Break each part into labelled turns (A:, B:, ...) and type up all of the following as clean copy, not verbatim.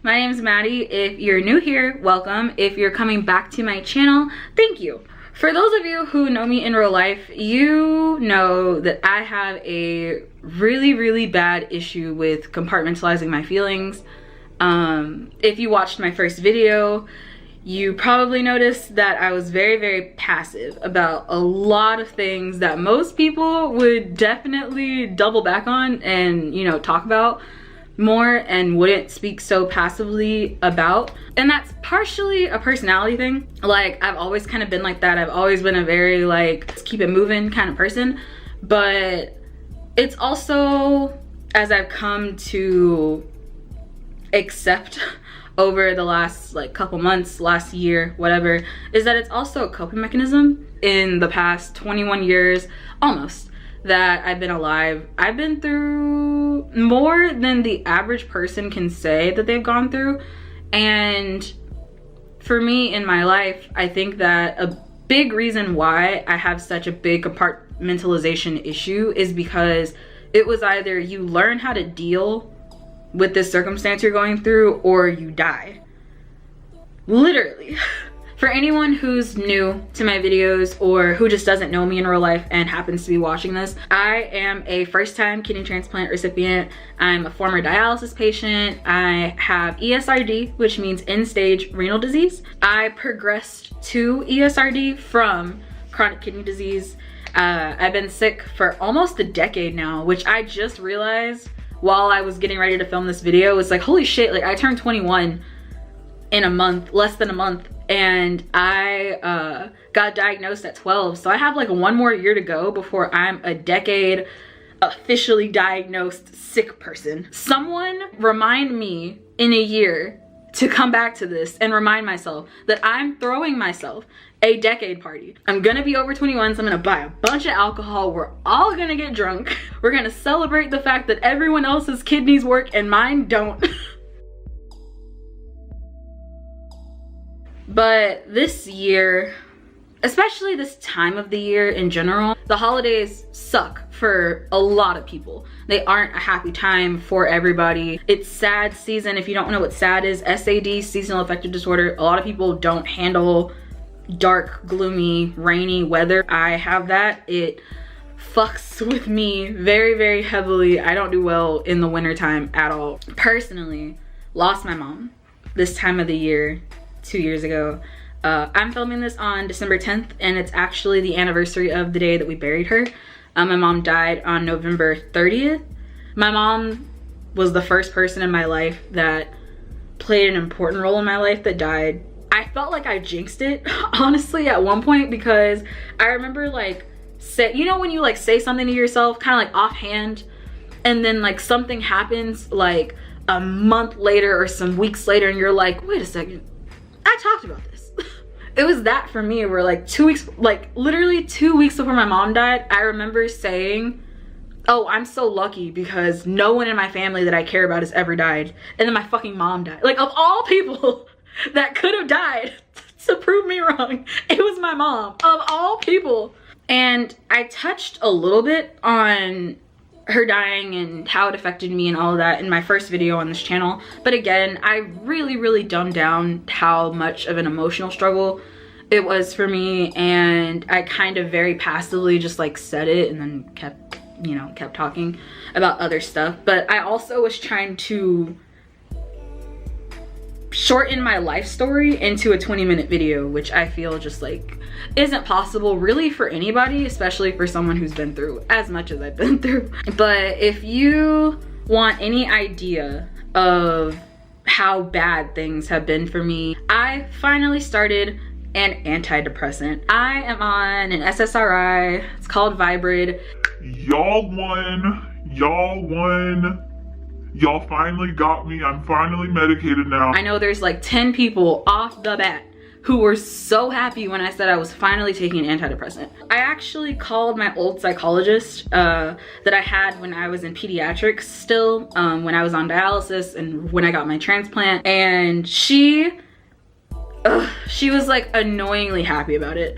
A: My name is Maddie. If you're new here, welcome. If you're coming back to my channel, thank you. For those of you who know me in real life, you know that I have a really bad issue with compartmentalizing my feelings. If you watched my first video, you probably noticed that I was very passive about a lot of things that most people would definitely double back on and, you know, talk about more and wouldn't speak so passively about. And that's partially a personality thing. Like, I've always kind of been like that. I've always been a very like, let's keep it moving kind of person. But it's also, as I've come to accept over the last like couple months, last year, whatever, is that it's also a coping mechanism. In the past 21 years, almost, that I've been alive, I've been through more than the average person can say that they've gone through. And for me in my life, I think that a big reason why I have such a big compartmentalization issue is because it was either you learn how to deal with this circumstance you're going through or you die. Literally. For anyone who's new to my videos or who just doesn't know me in real life and happens to be watching this, I am a first-time kidney transplant recipient. I'm a former dialysis patient. I have ESRD, which means end-stage renal disease. I progressed to ESRD from chronic kidney disease. I've been sick for almost a decade now, which I just realized while I was getting ready to film this video. It's like, holy shit, like I turned 21 in a month, less than a month, and I got diagnosed at 12. So I have like one more year to go before I'm a decade officially diagnosed sick person. Someone remind me in a year to come back to this and remind myself that I'm throwing myself a decade party. I'm gonna be over 21, so I'm gonna buy a bunch of alcohol. We're all gonna get drunk. We're gonna celebrate the fact that everyone else's kidneys work and mine don't. But this year, especially this time of the year in general, the holidays suck for a lot of people. They aren't a happy time for everybody. It's SAD season. If you don't know what SAD is, S.A.D, seasonal affective disorder. A lot of people don't handle dark, gloomy, rainy weather. I have that. It fucks with me very heavily. I don't do well in the wintertime at all. Personally, lost my mom this time of the year 2 years ago. I'm filming this on December 10th, and it's actually the anniversary of the day that we buried her. My mom died on November 30th. My mom was the first person in my life that played an important role in my life that died. I felt like I jinxed it, honestly, at one point, because I remember like, you know when you like say something to yourself kind of like offhand, and then like something happens like a month later or some weeks later, and you're like, wait a second, I talked about this. It was that for me, where like 2 weeks, like literally 2 weeks before my mom died, I remember saying, oh, I'm so lucky because no one in my family that I care about has ever died. And then my fucking mom died. Like, of all people that could have died to prove me wrong, it was my mom, of all people. And I touched a little bit on her dying and how it affected me and all of that in my first video on this channel. But again, I really dumbed down how much of an emotional struggle it was for me, and I kind of very passively just like said it and then kept, you know, kept talking about other stuff. But I also was trying to shorten my life story into a 20-minute video, which I feel just like isn't possible really for anybody, especially for someone who's been through as much as I've been through. But if you want any idea of how bad things have been for me, I finally started an antidepressant. I am on an SSRI. It's called Vybrid.
B: Y'all won. Y'all finally got me. I'm finally medicated now.
A: I know there's like 10 people off the bat who were so happy when I said I was finally taking an antidepressant. I actually called my old psychologist that I had when I was in pediatrics still, when I was on dialysis and when I got my transplant, and she was like annoyingly happy about it.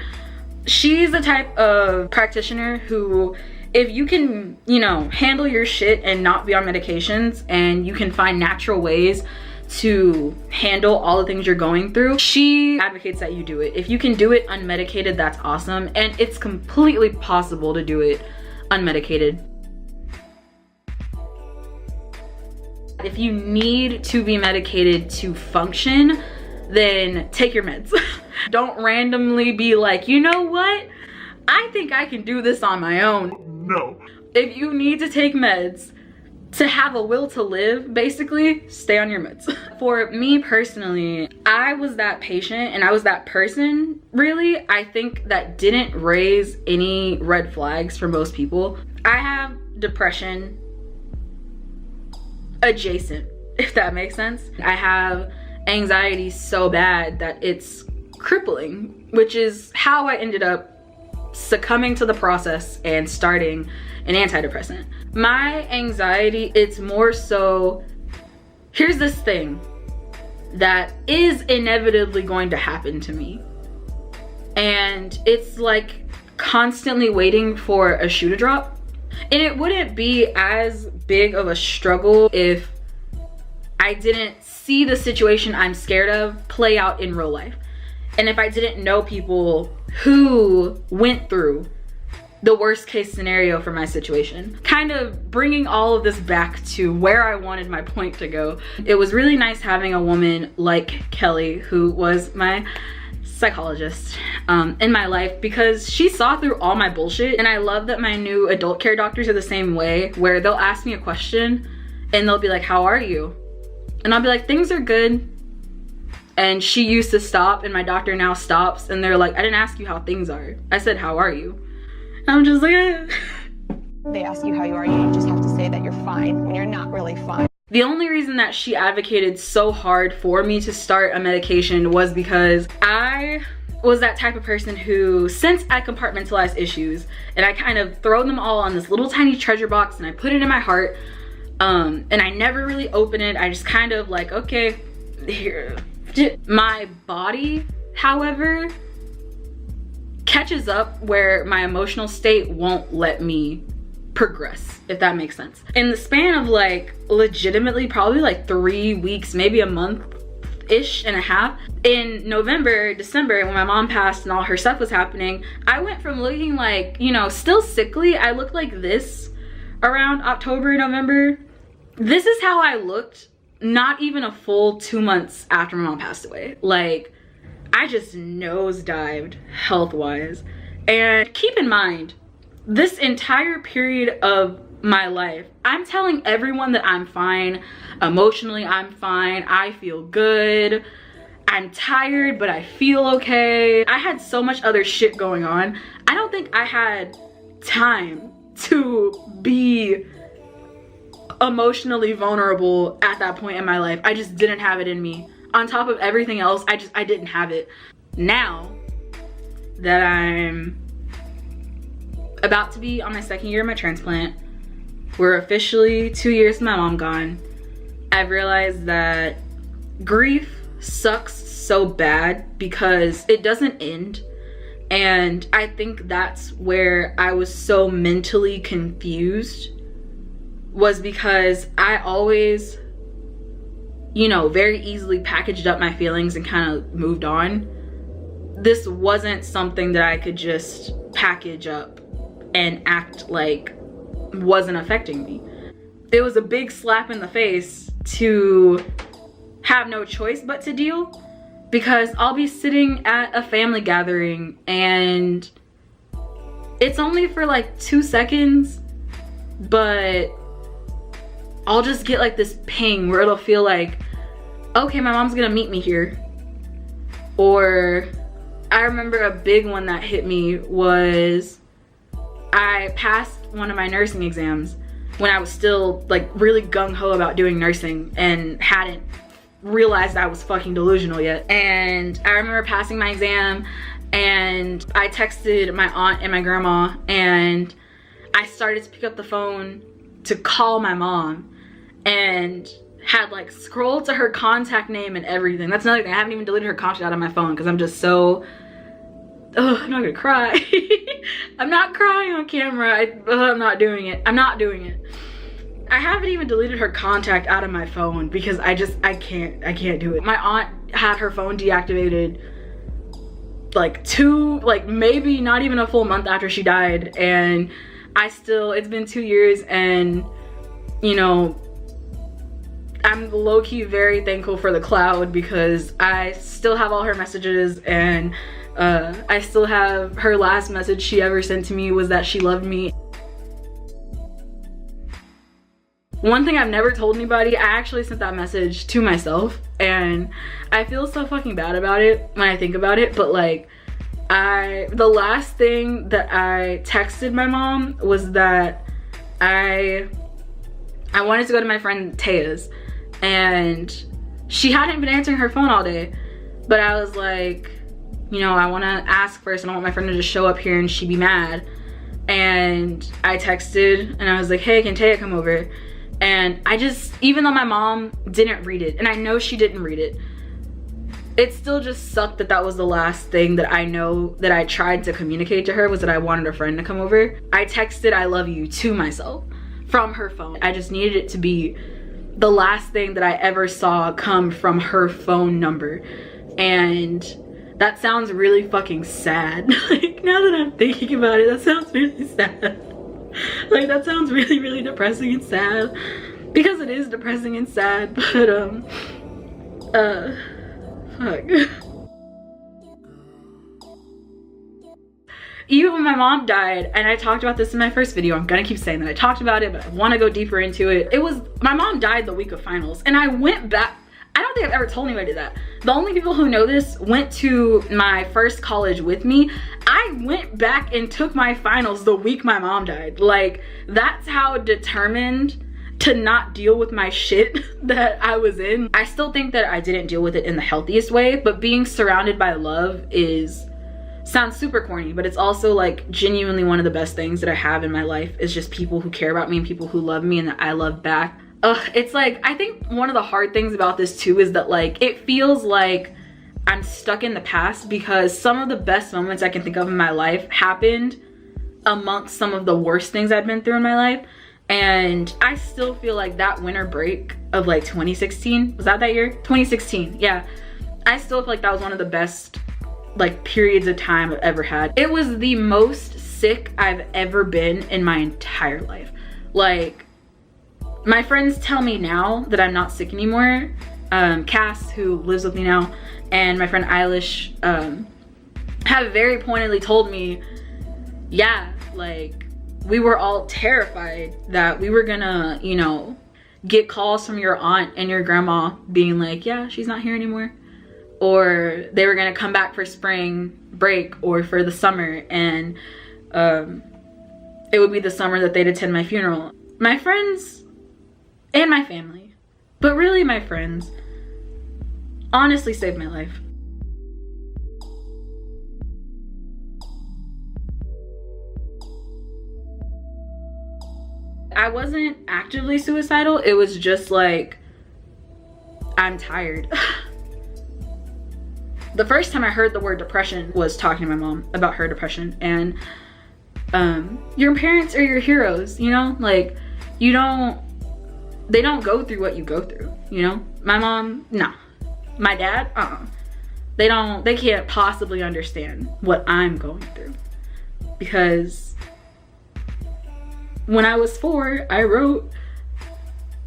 A: She's the type of practitioner who, if you can, you know, handle your shit and not be on medications, and you can find natural ways to handle all the things you're going through, she advocates that you do it. If you can do it unmedicated, that's awesome. And it's completely possible to do it unmedicated. If you need to be medicated to function, then take your meds. Don't randomly be like, you know what? I think I can do this on my own.
B: No.
A: If you need to take meds to have a will to live, basically, stay on your meds. For me personally, I was that patient and I was that person, really, I think that didn't raise any red flags for most people. I have depression adjacent, if that makes sense. I have anxiety so bad that it's crippling, which is how I ended up succumbing to the process and starting an antidepressant. My anxiety, it's more so, here's this thing that is inevitably going to happen to me. And it's like constantly waiting for a shoe to drop. And it wouldn't be as big of a struggle if I didn't see the situation I'm scared of play out in real life. And if I didn't know people who went through the worst case scenario for my situation. Kind of bringing all of this back to where I wanted my point to go. It was really nice having a woman like Kelly, who was my psychologist in my life, because she saw through all my bullshit. And I love that my new adult care doctors are the same way, where they'll ask me a question and they'll be like, how are you? And I'll be like, things are good. And she used to stop, and my doctor now stops, and they're like, I didn't ask you how things are. I said, how are you? I'm just like, eh.
C: They ask you how you are, you just have to say that you're fine when you're not really fine.
A: The only reason that she advocated so hard for me to start a medication was because I was that type of person who, since I compartmentalize issues and I kind of throw them all on this little tiny treasure box and I put it in my heart, and I never really open it, I just kind of like, okay, here. My body, however, catches up where my emotional state won't let me progress, if that makes sense. In the span of like legitimately probably like 3 weeks, maybe a month-ish and a half, in November, December, when my mom passed and all her stuff was happening, I went from looking like, you know, still sickly. I looked like this around October, November. This is how I looked not even a full 2 months after my mom passed away. Like, I just nosedived health-wise. And keep in mind, this entire period of my life, I'm telling everyone that I'm fine. Emotionally, I'm fine. I feel good. I'm tired, but I feel okay. I had so much other shit going on. I don't think I had time to be emotionally vulnerable at that point in my life. I just didn't have it in me. On top of everything else, I didn't have it. Now that I'm about to be on my 2nd year of my transplant, we're officially 2 years with my mom gone, I've realized that grief sucks so bad because it doesn't end. And I think that's where I was so mentally confused, was because I always, you know, very easily packaged up my feelings and kind of moved on. This wasn't something that I could just package up and act like wasn't affecting me. It was a big slap in the face to have no choice but to deal, because I'll be sitting at a family gathering and it's only for like 2 seconds, but I'll just get like this ping where it'll feel like, okay, my mom's gonna meet me here. Or I remember a big one that hit me was I passed one of my nursing exams when I was still like really gung-ho about doing nursing and hadn't realized I was fucking delusional yet. And I remember passing my exam and I texted my aunt and my grandma, and I started to pick up the phone to call my mom and had like scrolled to her contact name and everything. That's another thing. I haven't even deleted her contact out of my phone because I'm just so, I'm not gonna cry. I'm not crying on camera. I'm not doing it. I'm not doing it. I haven't even deleted her contact out of my phone because I can't do it. My aunt had her phone deactivated like maybe not even a full month after she died, and it's been 2 years, and you know, I'm low-key very thankful for the cloud because I still have all her messages, and I still have her last message she ever sent to me was that she loved me. One thing I've never told anybody, I actually sent that message to myself, and I feel so fucking bad about it when I think about it, but like, the last thing that I texted my mom was that I wanted to go to my friend Taya's, and she hadn't been answering her phone all day, but I was like, you know, I want to ask first, and I want my friend to just show up here and she'd be mad. And I texted and I was like, hey, can Taya come over? And even though my mom didn't read it, and I know she didn't read it, it still just sucked that that was the last thing that I know that I tried to communicate to her, was that I wanted a friend to come over. I texted I love you to myself from her phone. I just needed it to be the last thing that I ever saw come from her phone number. And that sounds really fucking sad. Like, now that I'm thinking about it, that sounds really sad. Like, that sounds really, really depressing and sad, because it is depressing and sad, but fuck. Even when my mom died, and I talked about this in my first video, I'm gonna keep saying that I talked about it, but I want to go deeper into it. My mom died the week of finals, and I went back. I don't think I've ever told anybody that. The only people who know this went to my first college with me. I went back and took my finals the week my mom died. Like, that's how determined to not deal with my shit that I was in. I still think that I didn't deal with it in the healthiest way, but being surrounded by love sounds super corny, but it's also like genuinely one of the best things that I have in my life, is just people who care about me and people who love me and that I love back. It's like, I think one of the hard things about this too is that like, it feels like I'm stuck in the past, because some of the best moments I can think of in my life happened amongst some of the worst things I've been through in my life. And I still feel like that winter break of like 2016, was that year? 2016, yeah. I still feel like that was one of the best like periods of time I've ever had. It was the most sick I've ever been in my entire life. Like, my friends tell me now that I'm not sick anymore. Cass, who lives with me now, and my friend Eilish have very pointedly told me, yeah, like, we were all terrified that we were gonna, you know, get calls from your aunt and your grandma being like, yeah, she's not here anymore. Or they were gonna come back for spring break or for the summer, and it would be the summer that they'd attend my funeral. My friends and my family, but really my friends, honestly saved my life. I wasn't actively suicidal, it was just like, I'm tired. The first time I heard the word depression was talking to my mom about her depression, and your parents are your heroes, you know? Like, they don't go through what you go through, you know? My mom, no. My dad, they can't possibly understand what I'm going through, because when I was 4, I wrote,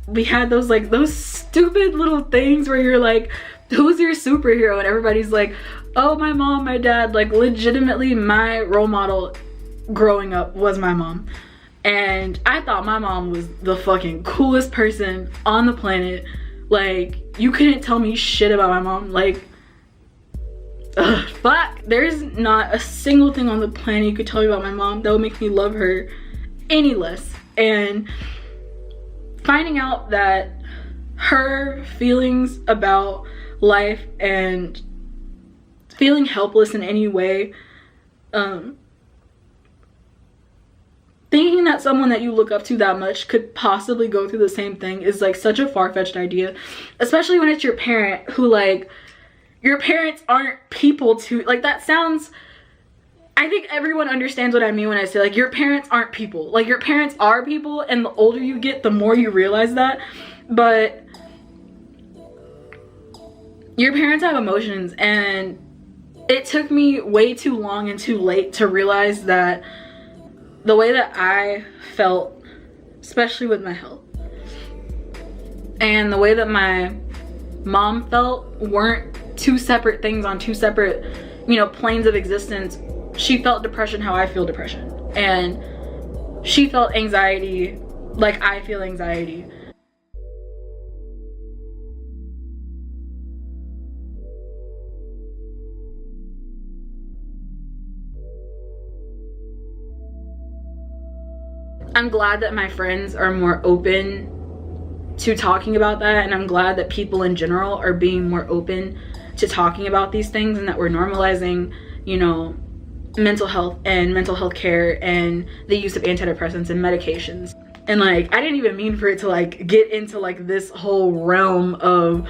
A: we had those stupid little things where you're like, who's your superhero? And everybody's like, oh, my mom, my dad. Like, legitimately, my role model growing up was my mom. And I thought my mom was the fucking coolest person on the planet. Like, you couldn't tell me shit about my mom. Like, fuck. There's not a single thing on the planet you could tell me about my mom that would make me love her any less. And finding out that her feelings about life and feeling helpless in any way, thinking that someone that you look up to that much could possibly go through the same thing is like such a far-fetched idea, especially when it's your parent, who, like, your parents aren't people to, like, that sounds, I think everyone understands what I mean when I say like your parents aren't people. Like your parents are people, and the older you get, the more you realize that. But your parents have emotions, and it took me way too long and too late to realize that the way that I felt, especially with my health, and the way that my mom felt weren't two separate things on two separate, you know, planes of existence. She felt depression how I feel depression, and she felt anxiety like I feel anxiety. I'm glad that my friends are more open to talking about that, and I'm glad that people in general are being more open to talking about these things, and that we're normalizing, you know, mental health and mental health care and the use of antidepressants and medications. And like, I didn't even mean for it to like get into like this whole realm of,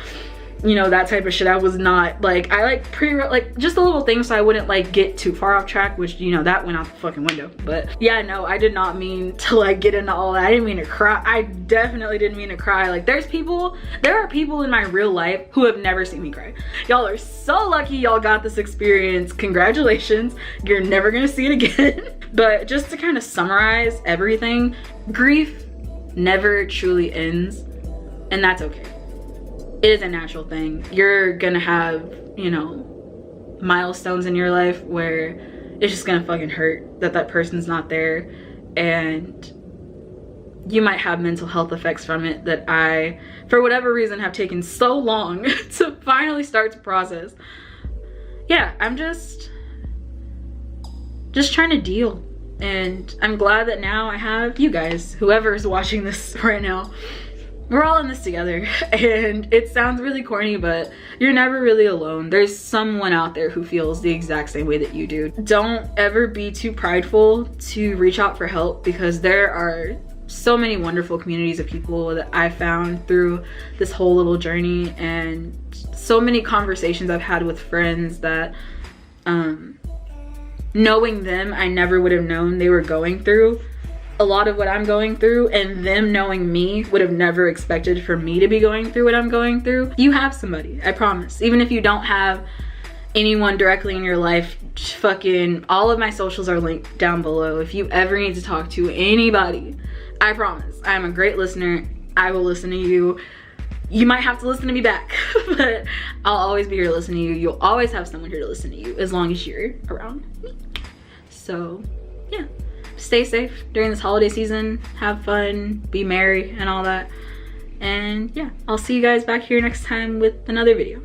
A: you know, that type of shit. I was not like, I like like just a little thing so I wouldn't like get too far off track, which, you know, that went out the fucking window. But yeah, no, I did not mean to like get into all that. I didn't mean to cry. I definitely didn't mean to cry. Like there are people in my real life who have never seen me cry. Y'all are so lucky y'all got this experience. Congratulations. You're never gonna see it again. But just to kind of summarize everything, grief never truly ends, and that's okay. It is a natural thing. You're gonna have, you know, milestones in your life where it's just gonna fucking hurt that that person's not there, and you might have mental health effects from it that I, for whatever reason, have taken so long to finally start to process. Yeah, I'm just trying to deal, and I'm glad that now I have you guys, whoever's watching this right now. We're all in this together, and it sounds really corny, but you're never really alone. There's someone out there who feels the exact same way that you do. Don't ever be too prideful to reach out for help, because there are so many wonderful communities of people that I found through this whole little journey, and so many conversations I've had with friends that knowing them, I never would have known they were going through a lot of what I'm going through, and them knowing me would have never expected for me to be going through what I'm going through. You have somebody, I promise. Even if you don't have anyone directly in your life, fucking all of my socials are linked down below. If you ever need to talk to anybody, I promise, I'm a great listener. I will listen to you. You might have to listen to me back, but I'll always be here to listen to you. You'll always have someone here to listen to you as long as you're around me. So yeah. Stay safe during this holiday season, have fun, be merry and all that. And yeah, I'll see you guys back here next time with another video.